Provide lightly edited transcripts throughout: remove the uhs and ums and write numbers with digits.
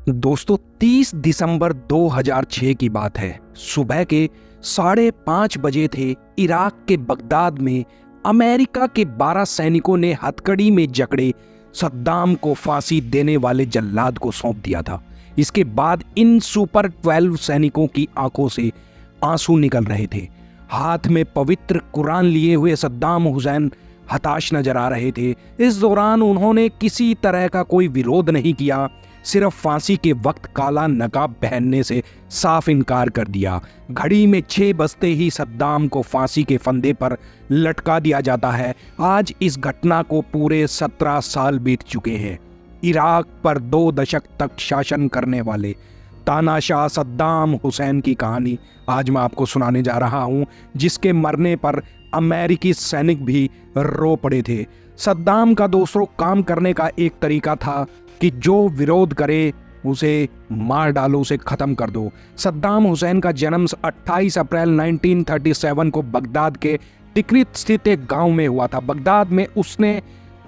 दोस्तों 30 दिसंबर 2006 की बात है। सुबह के 5:30 बजे थे। इराक के बगदाद में अमेरिका के 12 सैनिकों ने हथकड़ी में जकड़े सद्दाम को फांसी देने वाले जल्लाद को सौंप दिया था। इसके बाद इन सुपर 12 सैनिकों की आंखों से आंसू निकल रहे थे। हाथ में पवित्र कुरान लिए हुए सद्दाम हुसैन हताश नजर आ रहे थे। इस दौरान उन्होंने किसी तरह का कोई विरोध नहीं किया, सिर्फ फांसी के वक्त काला नकाब पहनने से साफ इनकार कर दिया। घड़ी में 6 बजते ही सद्दाम को फांसी के फंदे पर लटका दिया जाता है। आज इस घटना को पूरे 17 साल बीत चुके हैं। इराक पर 2 दशक तक शासन करने वाले तानाशाह सद्दाम हुसैन की कहानी आज मैं आपको सुनाने जा रहा हूं, जिसके मरने पर अमेरिकी सैनिक भी रो पड़े थे। सद्दाम का दोस्तों काम करने का एक तरीका था कि जो विरोध करे उसे मार डालो, उसे खत्म कर दो। सद्दाम हुसैन का जन्म 28 अप्रैल 1937 को बगदाद के तिक्रित स्थित एक गांव में हुआ था। बगदाद में उसने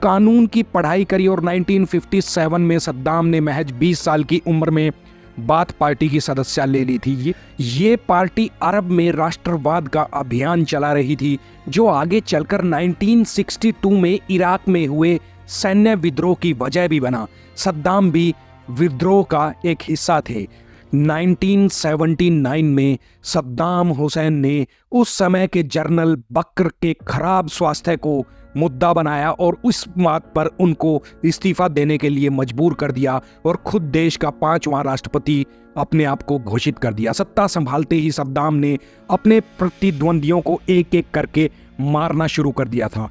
कानून की पढ़ाई करी और 1957 में सद्दाम ने महज 20 साल की उम्र में बाथ पार्टी की सदस्यता ले ली थी। ये पार्टी अरब में राष्ट्रवाद का अभियान चला रही थी, जो आगे चलकर 1962 में इराक में हुए सैन्य विद्रोह की वजह भी बना। सद्दाम भी विद्रोह का एक हिस्सा थे। 1979 में सद्दाम हुसैन ने उस समय के जनरल बकर के खराब स्वास्थ्य को मुद्दा बनाया और उस बात पर उनको इस्तीफा देने के लिए मजबूर कर दिया और खुद देश का 5वां राष्ट्रपति अपने आप को घोषित कर दिया। सत्ता संभालते ही सद्दाम ने अपने प्रतिद्वंदियों को एक एक करके मारना शुरू कर दिया था।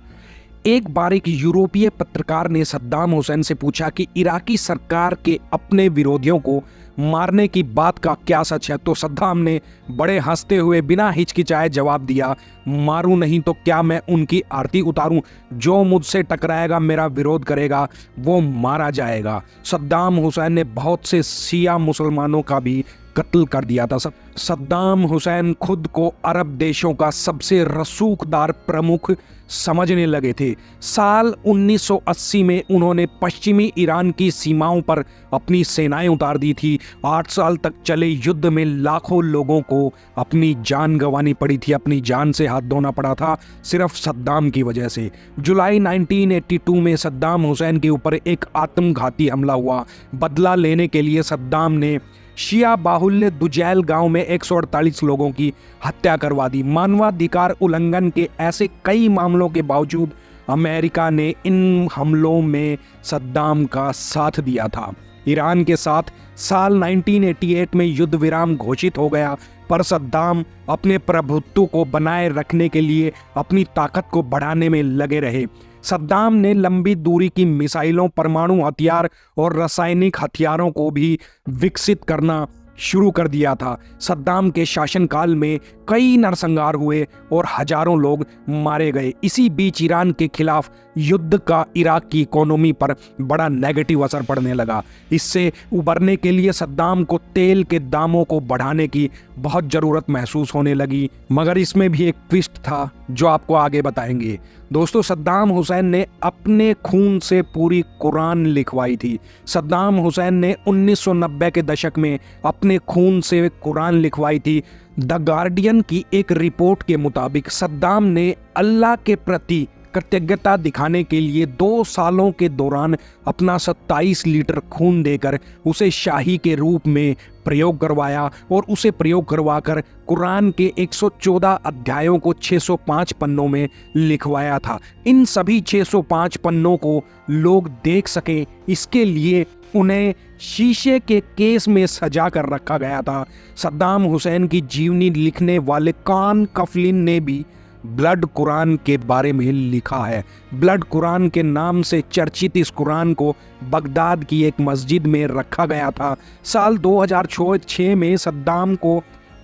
एक बार एक यूरोपीय पत्रकार ने सद्दाम हुसैन से पूछा कि इराकी सरकार के अपने विरोधियों को मारने की बात का क्या सच है, तो सद्दाम ने बड़े हंसते हुए बिना हिचकिचाए जवाब दिया, मारूं नहीं तो क्या मैं उनकी आरती उतारूं? जो मुझसे टकराएगा, मेरा विरोध करेगा, वो मारा जाएगा। सद्दाम हुसैन ने बहुत से शिया मुसलमानों का भी कत्ल कर दिया था। सद्दाम हुसैन खुद को अरब देशों का सबसे रसूखदार प्रमुख समझने लगे थे। साल 1980 में उन्होंने पश्चिमी ईरान की सीमाओं पर अपनी सेनाएं उतार दी थी। 8 साल तक चले युद्ध में लाखों लोगों को अपनी जान गंवानी पड़ी थी, अपनी जान से हाथ धोना पड़ा था, सिर्फ सद्दाम की वजह से। जुलाई 1982 में सद्दाम हुसैन के ऊपर एक आत्मघाती हमला हुआ। बदला लेने के लिए सद्दाम ने शिया बाहुल्य दुजैल गांव में 148 लोगों की हत्या करवा दी। मानवाधिकार उल्लंघन के ऐसे कई मामलों के बावजूद अमेरिका ने इन हमलों में सद्दाम का साथ दिया था। ईरान के साथ साल 1988 में युद्ध विराम घोषित हो गया, पर सद्दाम अपने प्रभुत्व को बनाए रखने के लिए अपनी ताकत को बढ़ाने में लगे रहे। सद्दाम ने लंबी दूरी की मिसाइलों, परमाणु हथियार और रासायनिक हथियारों को भी विकसित करना शुरू कर दिया था। सद्दाम के शासनकाल में कई नरसंहार हुए और हजारों लोग मारे गए। इसी बीच ईरान के खिलाफ युद्ध का इराक की इकोनॉमी पर बड़ा नेगेटिव असर पड़ने लगा। इससे उबरने के लिए सद्दाम को तेल के दामों को बढ़ाने की बहुत ज़रूरत महसूस होने लगी, मगर इसमें भी एक ट्विस्ट था जो आपको आगे बताएंगे। दोस्तों, सद्दाम हुसैन ने अपने खून से पूरी कुरान लिखवाई थी। सद्दाम हुसैन ने 1990 के दशक में अपने खून से कुरान लिखवाई थी। द गार्डियन की एक रिपोर्ट के मुताबिक सद्दाम ने अल्लाह के प्रति कृतज्ञता दिखाने के लिए 2 सालों के दौरान अपना 27 लीटर खून देकर उसे शाही के रूप में प्रयोग करवाया और उसे प्रयोग करवाकर कुरान के 114 अध्यायों को 605 पन्नों में लिखवाया था। इन सभी 605 पन्नों को लोग देख सकें, इसके लिए उन्हें शीशे के केस में सजा कर रखा गया था। सद्दाम हुसैन की जीवनी लिखने वाले कान कफलिन ने भी ब्लड कुरान के बारे में लिखा है। ब्लड कुरान के नाम से चर्चित इस कुरान को बगदाद की एक मस्जिद में रखा गया था। साल 2006 में सद्दाम को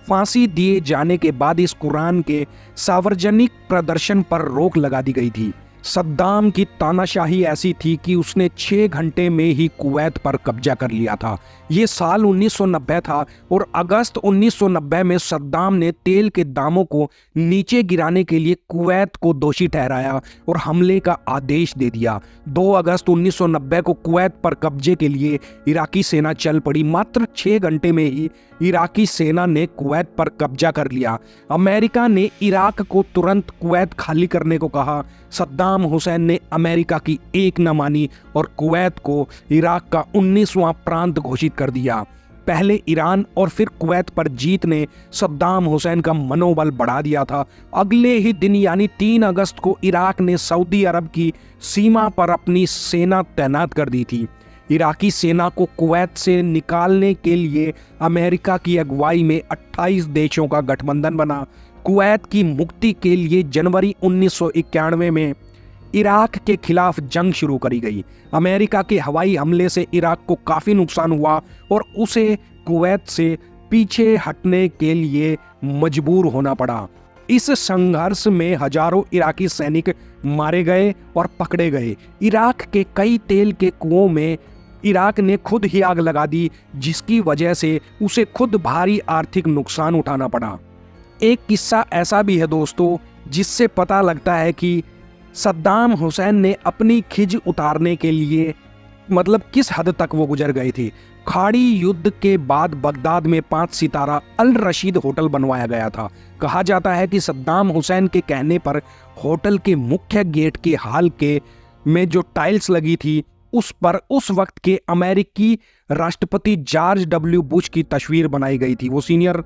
फांसी दिए जाने के बाद इस कुरान के सार्वजनिक प्रदर्शन पर रोक लगा दी गई थी। सद्दाम की तानाशाही ऐसी थी कि उसने 6 घंटे में ही कुवैत पर कब्जा कर लिया था। ये साल 1990 था और अगस्त 1990 में सद्दाम ने तेल के दामों को नीचे गिराने के लिए कुवैत को दोषी ठहराया और हमले का आदेश दे दिया। 2 अगस्त 1990 को कुवैत पर कब्जे के लिए इराकी सेना चल पड़ी। मात्र 6 घंटे में ही इराकी सेना ने कुवैत पर कब्जा कर लिया। अमेरिका ने इराक को तुरंत कुवैत खाली करने को कहा। सद्दाम हुसैन ने अमेरिका की एक न मानी और कुवैत को इराक का 19वां प्रांत घोषित कर दिया। पहले ईरान और फिर कुवैत पर जीत ने सद्दाम हुसैन का मनोबल बढ़ा दिया था। अगले ही दिन यानी 3 अगस्त को इराक ने सऊदी अरब की सीमा पर अपनी सेना तैनात कर दी थी। इराकी सेना को कुवैत से निकालने के लिए अमेरिका की अगुवाई में 28 देशों का गठबंधन बना। कुवैत की मुक्ति के लिए जनवरी 1991 में इराक के खिलाफ जंग शुरू करी गई। अमेरिका के हवाई हमले से इराक को काफ़ी नुकसान हुआ और उसे कुवैत से पीछे हटने के लिए मजबूर होना पड़ा। इस संघर्ष में हजारों इराकी सैनिक मारे गए और पकड़े गए। इराक के कई तेल के कुओं में इराक ने खुद ही आग लगा दी, जिसकी वजह से उसे खुद भारी आर्थिक नुकसान उठाना पड़ा। एक किस्सा ऐसा भी है दोस्तों, जिससे पता लगता है कि सद्दाम हुसैन ने अपनी खिज उतारने के लिए मतलब किस हद तक वो गुजर गए थे। खाड़ी युद्ध के बाद बगदाद में 5 सितारा अल रशीद होटल बनवाया गया था। कहा जाता है कि सद्दाम हुसैन के कहने पर होटल के मुख्य गेट के हाल के में जो टाइल्स लगी थी उस पर उस वक्त के अमेरिकी राष्ट्रपति जॉर्ज डब्ल्यू बुश की तस्वीर बनाई गई थी। वो सीनियर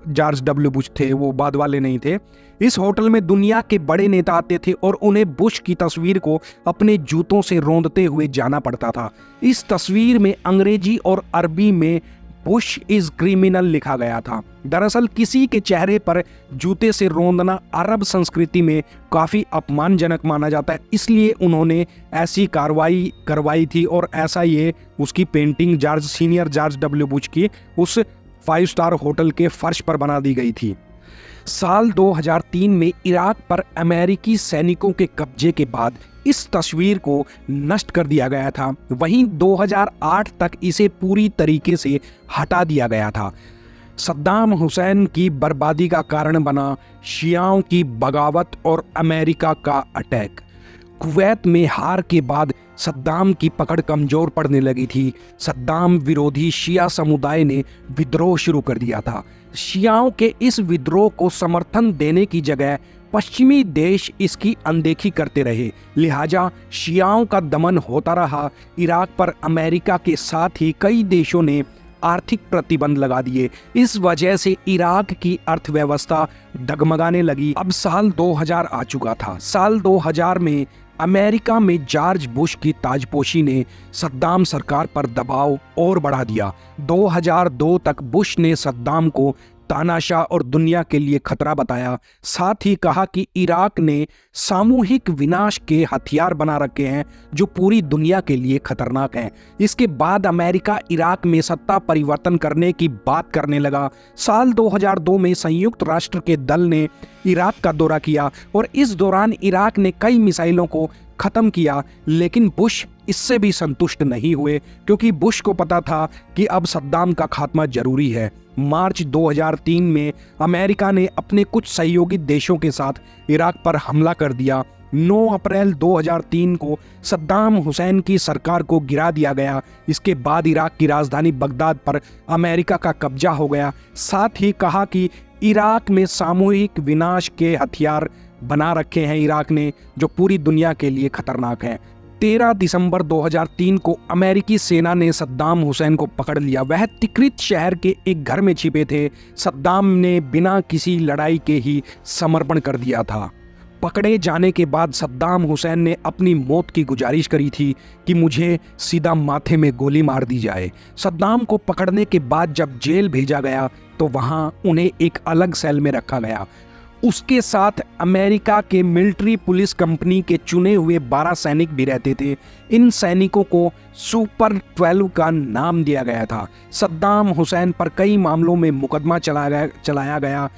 जॉर्ज डब्ल्यू बुश थे, वो बाद वाले नहीं थे। इस होटल में दुनिया के बड़े नेता आते थे और उन्हें बुश की तस्वीर को अपने जूतों से रौंदते हुए जाना पड़ता था। इस तस्वीर में अंग्रेजी और अरबी में बुश इज क्रिमिनल लिखा गया था। दरअसल किसी के चेहरे पर जूते से रौंदना अरब संस्कृति में काफी अपमानजनक माना जाता है, इसलिए उन्होंने ऐसी कार्रवाई करवाई थी और ऐसा ये उसकी painting senior George W Bush की उस 5 स्टार होटल के फर्श पर बना दी गई थी। साल 2003 में इराक पर अमेरिकी सैनिकों के कब्जे के बाद इस तस्वीर को नष्ट कर दिया गया था। वहीं 2008 तक इसे पूरी तरीके से हटा दिया गया था। सद्दाम हुसैन की बर्बादी का कारण बना शियाओं की बगावत और अमेरिका का अटैक। कुवैत में हार के बाद सद्दाम की पकड़ कमजोर पड़ने लगी थी। सद्दाम विरोधी शिया समुदाय ने विद्रोह शुरू कर दिया था। शियाओं के इस विद्रोह को समर्थन देने की जगह पश्चिमी देश इसकी अनदेखी करते रहे, लिहाजा शियाओं का दमन होता रहा। इराक पर अमेरिका के साथ ही कई देशों ने आर्थिक प्रतिबंध लगा दिए। इस वजह से इराक की अर्थव्यवस्था डगमगाने लगी। अब साल 2000 आ चुका था। साल 2000 में अमेरिका में जॉर्ज बुश की ताजपोशी ने सद्दाम सरकार पर दबाव और बढ़ा दिया। 2002 तक बुश ने सद्दाम को तानाशाह और दुनिया के लिए खतरा बताया। साथ ही कहा कि इराक ने सामूहिक विनाश के हथियार बना रखे हैं जो पूरी दुनिया के लिए खतरनाक हैं। इसके बाद अमेरिका इराक में सत्ता परिवर्तन करने की बात करने लगा। साल 2002 में संयुक्त राष्ट्र के दल ने इराक का दौरा किया और इस दौरान इराक ने कई मिसाइलों को खत्म किया, लेकिन बुश इससे भी संतुष्ट नहीं हुए क्योंकि बुश को पता था कि अब सद्दाम का खात्मा जरूरी है। मार्च 2003 में अमेरिका ने अपने कुछ सहयोगी देशों के साथ इराक पर हमला कर दिया। 9 अप्रैल 2003 को सद्दाम हुसैन की सरकार को गिरा दिया गया। इसके बाद इराक की राजधानी बगदाद पर अमेरिका का कब्जा हो गया। साथ ही कहा कि इराक में सामूहिक विनाश के हथियार बना रखे हैं इराक ने, जो पूरी दुनिया के लिए खतरनाक हैं। 13 दिसंबर 2003 को अमेरिकी सेना ने सद्दाम हुसैन को पकड़ लिया। वह तिक्रित शहर के एक घर में छिपे थे। सद्दाम ने बिना किसी लड़ाई के ही समर्पण कर दिया था। पकड़े जाने के बाद सद्दाम हुसैन ने अपनी मौत की गुजारिश करी थी कि मुझे सीधा माथे में गोली मार दी जाए। सद्दाम को पकड़ने के बाद जब जेल भेजा गया तो वहां उन्हें एक अलग सेल में रखा गया। उसके साथ अमेरिका के मिलिट्री पुलिस कंपनी के चुने हुए 12 सैनिक भी रहते थे। इन सैनिकों को सुपर 12 का नाम दिया गया था। सद्दाम हुसैन पर कई मामलों में मुकदमा चलाया गया।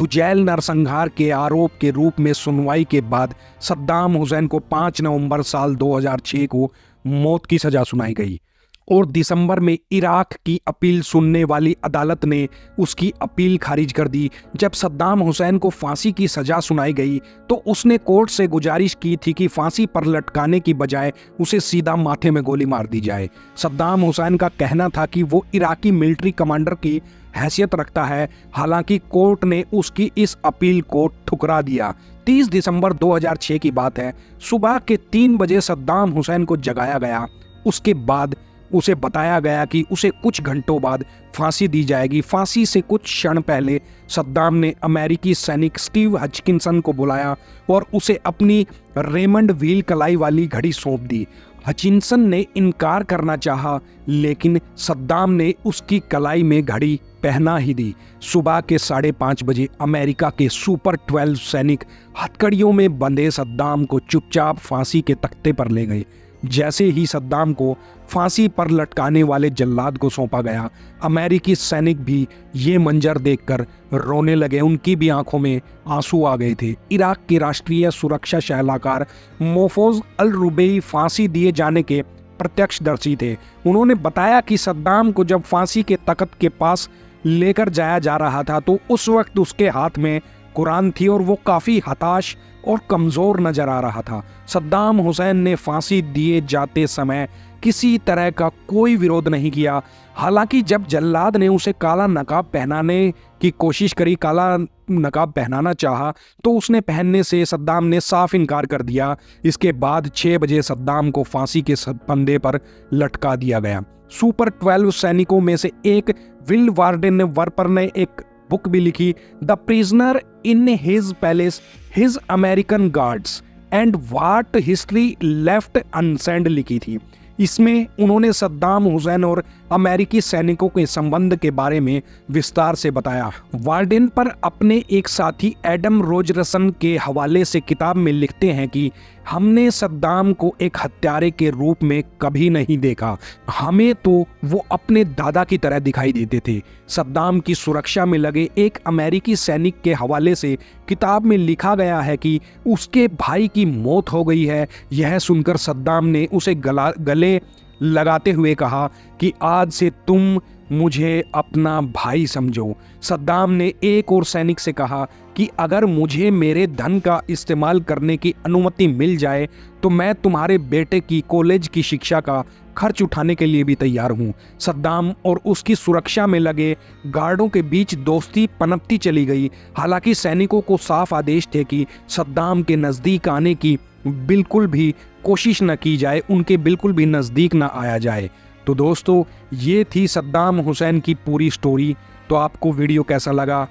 दुजैल नरसंहार के आरोप के रूप में सुनवाई के बाद सद्दाम हुसैन को 5 नवंबर साल 2006 को मौत की सजा सुनाई गई और दिसंबर में इराक की अपील सुनने वाली अदालत ने उसकी अपील खारिज कर दी। जब सद्दाम हुसैन को फांसी की सजा सुनाई गई तो उसने कोर्ट से गुजारिश की थी कि फांसी पर लटकाने की बजाय उसे सीधा माथे में गोली मार दी जाए। सद्दाम हुसैन का कहना था कि वो इराकी मिलिट्री कमांडर की हैसियत रखता है, हालांकि कोर्ट ने उसकी इस अपील को ठुकरा दिया। 30 दिसंबर 2006 की बात है। सुबह के 3 बजे सद्दाम हुसैन को जगाया गया। उसके बाद उसे बताया गया कि उसे कुछ घंटों बाद फांसी दी जाएगी। फांसी से कुछ क्षण पहले सद्दाम ने अमेरिकी सैनिक स्टीव हचिकिंसन को बुलाया और उसे अपनी रेमंड व्हील कलाई वाली घड़ी सौंप दी। हचिकिंसन ने इनकार करना चाहा, लेकिन सद्दाम ने उसकी कलाई में घड़ी पहना ही दी। सुबह के 5:30 बजे अमेरिका के सुपर 12 सैनिक हथकड़ियों में बंधे सद्दाम को चुपचाप फांसी के तख्ते पर ले गए। जैसे ही सद्दाम को फांसी पर लटकाने वाले जल्लाद को सौंपा गया, अमेरिकी सैनिक भी ये मंजर देखकर रोने लगे। उनकी भी आंखों में आंसू आ गए थे। इराक के राष्ट्रीय सुरक्षा सलाहकार मोफोज अल रुबेई फांसी दिए जाने के प्रत्यक्षदर्शी थे। उन्होंने बताया कि सद्दाम को जब फांसी के तख्त के पास लेकर जाया जा रहा था तो उस वक्त उसके हाथ में कुरान थी और वो काफ़ी हताश और कमज़ोर नजर आ रहा था। सद्दाम हुसैन ने फांसी दिए जाते समय किसी तरह का कोई विरोध नहीं किया। हालांकि जब जल्लाद ने उसे काला नकाब पहनाने की कोशिश करी, काला नकाब पहनाना चाहा, तो उसने पहनने से सद्दाम ने साफ इनकार कर दिया। इसके बाद 6 बजे सद्दाम को फांसी के फंदे पर लटका दिया गया। सुपर 12 सैनिकों में से एक विल वार्डेन वर्पर ने एक बुक भी लिखी, the prisoner in his palace, his American guards and what history left unsent लिखी थी। इसमें उन्होंने सद्दाम हुसैन और अमेरिकी सैनिकों के संबंध के बारे में विस्तार से बताया। वार्डेन पर अपने एक साथी एडम रोजरसन के हवाले से किताब में लिखते हैं कि हमने सद्दाम को एक हत्यारे के रूप में कभी नहीं देखा, हमें तो वो अपने दादा की तरह दिखाई देते थे। सद्दाम की सुरक्षा में लगे एक अमेरिकी सैनिक के हवाले से किताब में लिखा गया है कि उसके भाई की मौत हो गई है। यह सुनकर सद्दाम ने उसे गले लगाते हुए कहा कि आज से तुम मुझे अपना भाई समझो। सद्दाम ने एक और सैनिक से कहा कि अगर मुझे मेरे धन का इस्तेमाल करने की अनुमति मिल जाए तो मैं तुम्हारे बेटे की कॉलेज की शिक्षा का खर्च उठाने के लिए भी तैयार हूँ। सद्दाम और उसकी सुरक्षा में लगे गार्डों के बीच दोस्ती पनपती चली गई। हालांकि सैनिकों को साफ आदेश थे कि सद्दाम के नज़दीक आने की बिल्कुल भी कोशिश न की जाए, उनके बिल्कुल भी नज़दीक न आया जाए। तो दोस्तों, ये थी सद्दाम हुसैन की पूरी स्टोरी। तो आपको वीडियो कैसा लगा,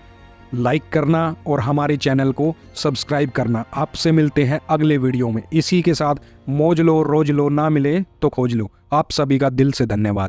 लाइक करना और हमारे चैनल को सब्सक्राइब करना। आपसे मिलते हैं अगले वीडियो में। इसी के साथ मौज लो रोज लो, ना मिले तो खोज लो। आप सभी का दिल से धन्यवाद।